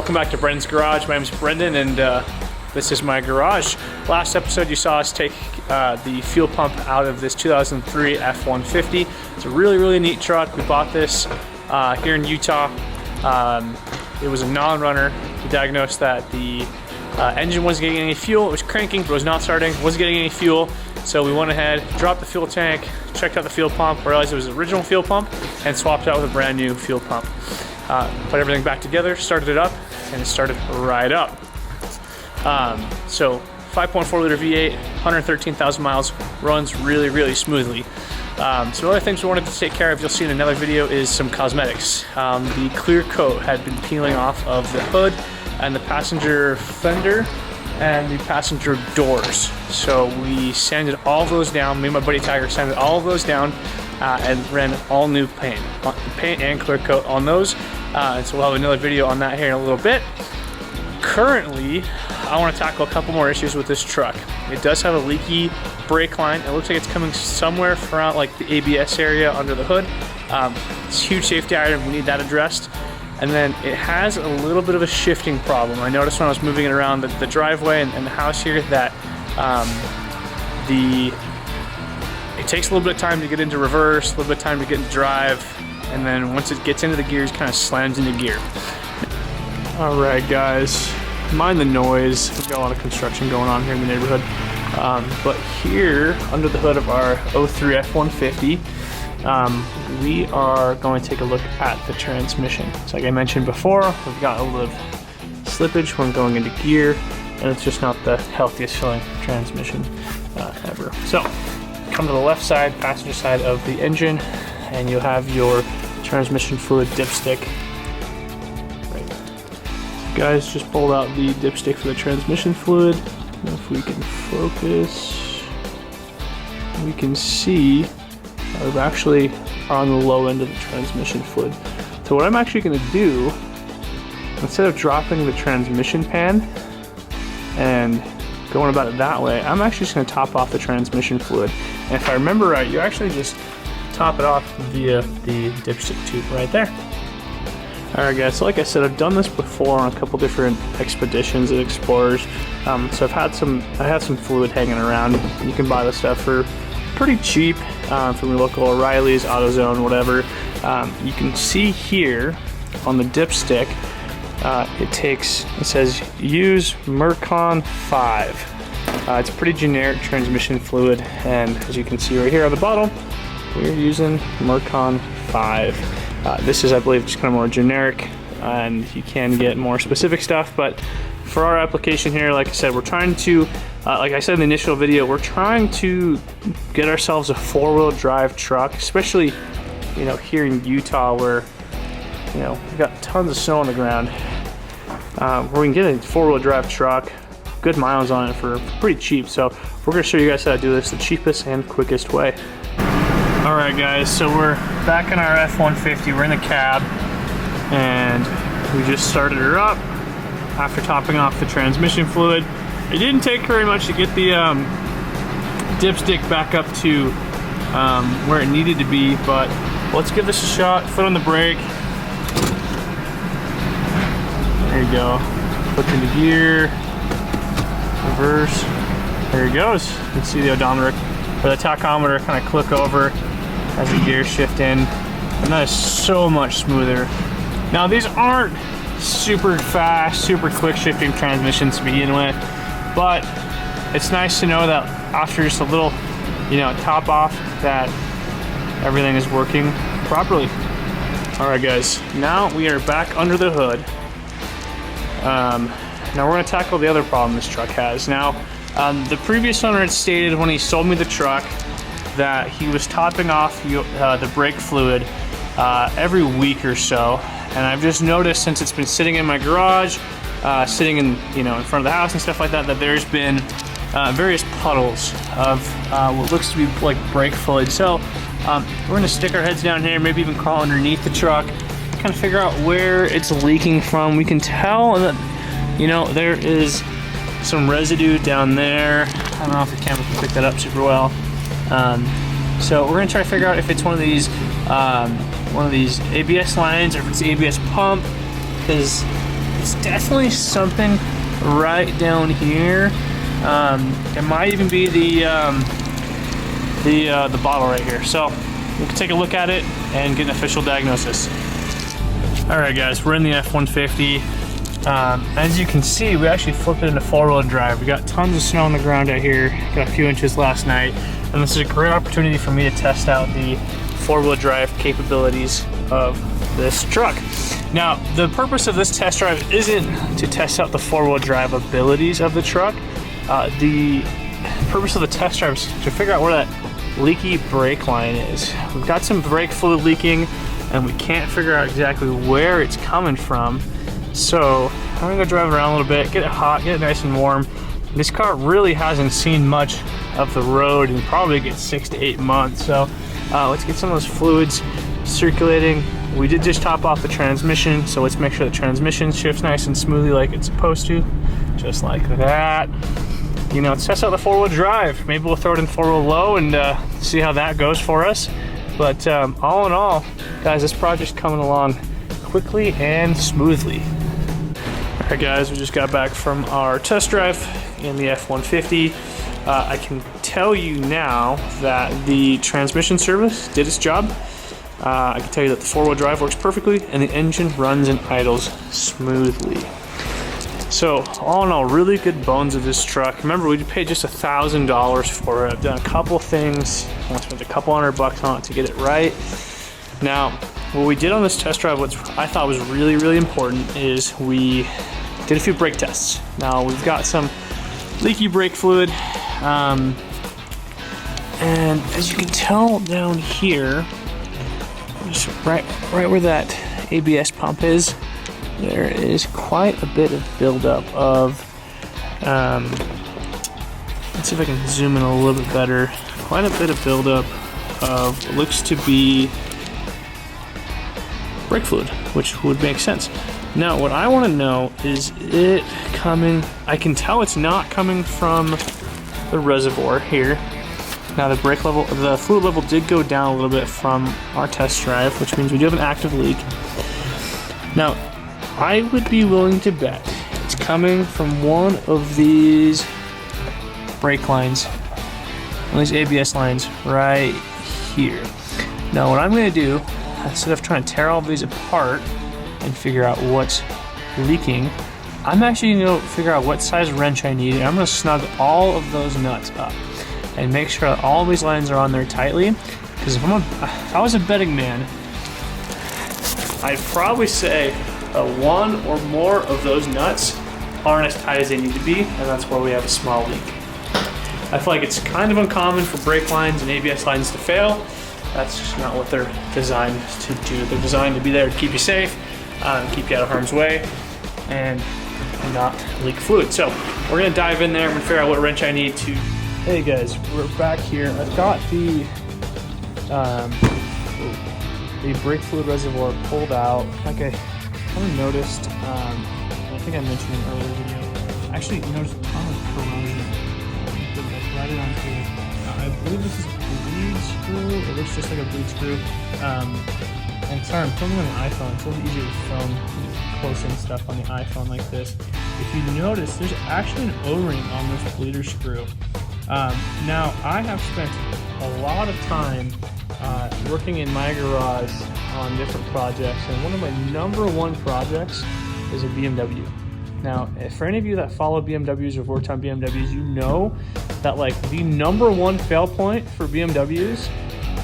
Welcome back to Brendan's Garage. My name is Brendan and this is my garage. Last episode you saw us take the fuel pump out of this 2003 F150. It's a really neat truck. We bought this here in Utah. It was a non-runner. We diagnosed that the engine wasn't getting any fuel. It was cranking, but it was not starting. Wasn't getting any fuel. So we went ahead, dropped the fuel tank, checked out the fuel pump, realized it was the original fuel pump, and swapped out with a brand new fuel pump. Put everything back together, started it up, and it started right up. So 5.4 liter V8, 113,000 miles, runs really smoothly. Some other things we wanted to take care of, you'll see in another video, is some cosmetics. The clear coat had been peeling off of the hood and the passenger fender and the passenger doors. So we sanded all those down. Me and my buddy Tiger sanded all of those down and ran all new paint and clear coat on those. And so we'll have another video on that here in a little bit. Currently, I want to tackle a couple more issues with this truck. It does have a leaky brake line. It looks like it's coming somewhere from like the ABS area under the hood. It's a huge safety item. We need that addressed. And then it has a little bit of a shifting problem. I noticed when I was moving it around the driveway and the house here that it takes a little bit of time to get into reverse, a little bit of time to get into drive, and then once it gets into the gears, it kind of slams into gear. All right, guys, mind the noise. We've got a lot of construction going on here in the neighborhood. But here, under the hood of our 03 F150, we are going to take a look at the transmission. So like I mentioned before, we've got a little bit of slippage when going into gear, and it's just not the healthiest feeling transmission ever. So, come to the left side, passenger side of the engine, and you'll have your transmission fluid dipstick. Guys, just pulled out the dipstick for the transmission fluid. If we can focus, we can see we're actually on the low end of the transmission fluid. So what I'm actually going to do, instead of dropping the transmission pan and going about it that way, I'm actually just going to top off the transmission fluid. And if I remember right, you actually just top it off via the dipstick tube right there. Alright guys, so like I said, I've done this before on a couple different expeditions and explorers. So I had some fluid hanging around. You can buy this stuff for pretty cheap from your local O'Reilly's, AutoZone, whatever. You can see here on the dipstick, it says use Mercon 5. It's a pretty generic transmission fluid, and as you can see right here on the bottom, we're using Mercon 5. This is, I believe, just kind of more generic, and you can get more specific stuff, but for our application here, like I said, we're trying to, like I said in the initial video, we're trying to get ourselves a four-wheel drive truck, especially, you know, here in Utah where, you know, we've got tons of snow on the ground, where we can get a four-wheel drive truck, good miles on it for pretty cheap. So we're going to show you guys how to do this the cheapest and quickest way. Alright guys, so we're back in our F-150, we're in the cab, and we just started her up after topping off the transmission fluid. It didn't take very much to get the dipstick back up to where it needed to be, but let's give this a shot. Foot on the brake. There you go. Put into gear, reverse, there it goes. You can see the odometer, or the tachometer kind of click over as the gears shift in, and that is so much smoother. Now these aren't super fast, super quick shifting transmissions to begin with, but it's nice to know that after just a little, you know, top off, that everything is working properly. Alright guys, now we are back under the hood. Now we're going to tackle the other problem this truck has. Now, the previous owner had stated when he sold me the truck that he was topping off the brake fluid every week or so, and I've just noticed since it's been sitting in my garage, sitting in, you know, in front of the house and stuff like that, that there's been various puddles of what looks to be like brake fluid. So we're going to stick our heads down here, maybe even crawl underneath the truck, kind of figure out where it's leaking from. We can tell that, you know, there is some residue down there. I don't know if the camera can pick that up super well. So we're gonna try to figure out if it's one of these ABS lines or if it's the ABS pump, because it's definitely something right down here. It might even be the bottle right here. So we can take a look at it and get an official diagnosis. All right, guys, we're in the F-150. As you can see, we actually flipped it into four-wheel drive. We got tons of snow on the ground out here. Got a few inches last night, and this is a great opportunity for me to test out the four-wheel drive capabilities of this truck. Now, the purpose of this test drive isn't to test out the four-wheel drive abilities of the truck. The purpose of the test drive is to figure out where that leaky brake line is. We've got some brake fluid leaking, and we can't figure out exactly where it's coming from. So I'm gonna go drive it around a little bit, get it hot, get it nice and warm. This car really hasn't seen much of the road in probably a good 6 to 8 months. So let's get some of those fluids circulating. We did just top off the transmission, so let's make sure the transmission shifts nice and smoothly like it's supposed to, just like that. You know, let's test out the four-wheel drive. Maybe we'll throw it in four-wheel low and see how that goes for us. But all in all, guys, this project's coming along quickly and smoothly. All right, guys, we just got back from our test drive in the F-150. I can tell you now that the transmission service did its job. I can tell you that the four-wheel drive works perfectly and the engine runs and idles smoothly. So all in all, really good bones of this truck. Remember, we paid just $1,000 for it. I've done a couple things. I spent a couple $100 on it to get it right. Now, what we did on this test drive, what I thought was really, really important, is we did a few brake tests. Now, we've got some leaky brake fluid, and as you can tell down here, just right where that ABS pump is, there is quite a bit of buildup of, let's see if I can zoom in a little bit better, quite a bit of buildup of what looks to be brake fluid, which would make sense. Now, what I want to know is it coming, I can tell it's not coming from the reservoir here. Now the brake level, the fluid level did go down a little bit from our test drive, which means we do have an active leak. Now, I would be willing to bet it's coming from one of these brake lines, one of these ABS lines right here. Now what I'm going to do, instead of trying to tear all of these apart and figure out what's leaking, I'm actually going to figure out what size wrench I need, and I'm going to snug all of those nuts up and make sure that all of these lines are on there tightly. Because if I was a betting man, I'd probably say one or more of those nuts aren't as tight as they need to be, and that's where we have a small leak. I feel like it's kind of uncommon for brake lines and ABS lines to fail. That's just not what they're designed to do. They're designed to be there to keep you safe, keep you out of harm's way, and not leak fluid. So we're gonna dive in there. I'm gonna figure out what wrench I need to. Hey guys, we're back here. I've got the brake fluid reservoir pulled out. Like I kind of noticed, I think I mentioned in an earlier video, actually noticed a ton of corrosion. Right around here. I believe this is a bleed screw. It looks just like a bleed screw. And sorry, I'm filming on the iPhone. It's a little easier to film close-in stuff on the iPhone like this. If you notice, there's actually an O-ring on this bleeder screw. Now, I have spent a lot of time working in my garage on different projects, and one of my #1 projects is a BMW. Now, for any of you that follow BMWs or worked on BMWs, you know that like the #1 fail point for BMWs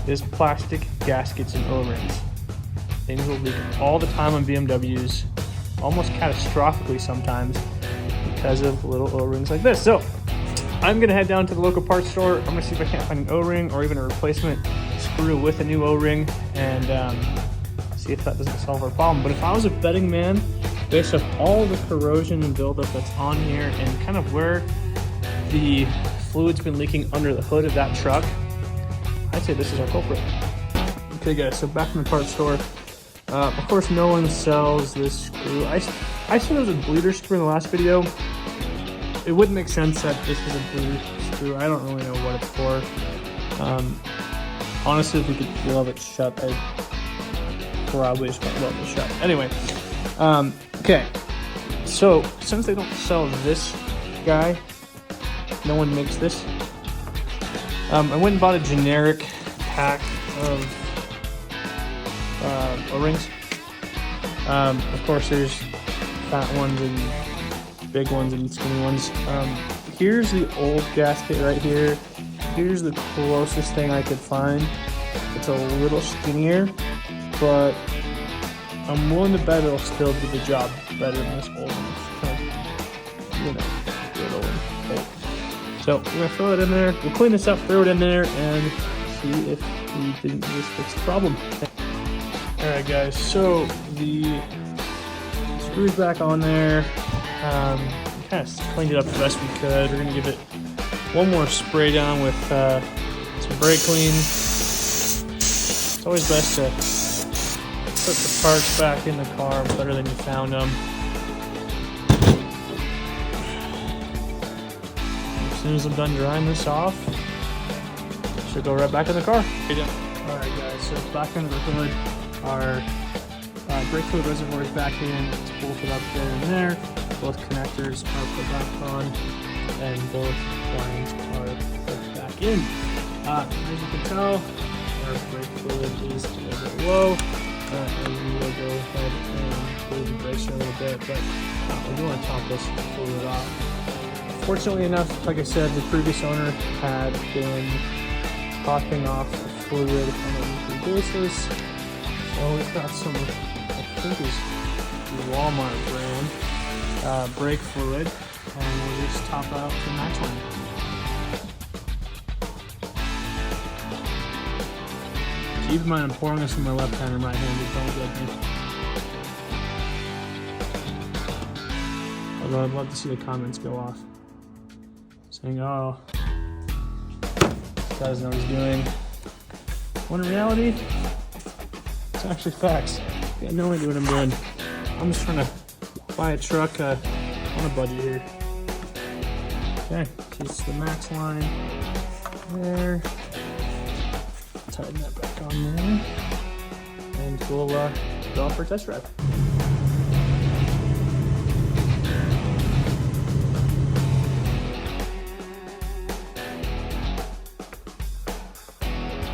is plastic gaskets and O-rings. Things will leak all the time on BMWs, almost catastrophically sometimes, because of little O-rings like this. So I'm gonna head down to the local parts store. I'm gonna see if I can't find an O-ring or even a replacement screw with a new O-ring, and see if that doesn't solve our problem. But if I was a betting man, based off all the corrosion and buildup that's on here and kind of where the fluid's been leaking under the hood of that truck, I'd say this is our culprit. Okay guys, so back in the parts store. Of course, no one sells this screw. I said it was a bleeder screw in the last video. It wouldn't make sense that this is a bleeder screw. I don't really know what it's for. Honestly, if we could weld it shut, I'd probably just weld it shut. Anyway, okay. So since they don't sell this guy, no one makes this. I went and bought a generic pack of O-rings. Of course, there's fat ones and big ones and skinny ones. Here's the old gasket right here. Here's the closest thing I could find. It's a little skinnier, but I'm willing to bet it'll still do the job better than this old one. You know, little and old. So we're gonna throw it in there. We'll clean this up, throw it in there, and see if we didn't just fix the problem. All right, guys. So the screw's back on there. Kind of cleaned it up the best we could. We're gonna give it one more spray down with some brake clean. It's always best to put the parts back in the car better than you found them. As soon as I'm done drying this off, it should go right back in the car. Alright guys, so back under the hood, our brake fluid reservoir is back in. It's bolted up there and there. Both connectors are put back on, and both lines are put back in. As you can tell, our brake fluid is a little bit low. And we will go ahead and clean the brakes a little bit, but we do want to top this fluid off. Fortunately enough, like I said, the previous owner had been topping off the fluid on a weekly basis. So we've got some, I think is the Walmart brand brake fluid, and we'll just top out the max line. Keep in mind, I'm pouring this in my left hand and right handed, don't judge me. Although I'd love to see the comments go off, saying, oh, this guy doesn't know what he's doing. When in reality, it's actually facts. I got no idea what I'm doing. I'm just trying to buy a truck on a budget here. Okay, just the max line there. Tighten that back on there, and we'll go out for a test drive.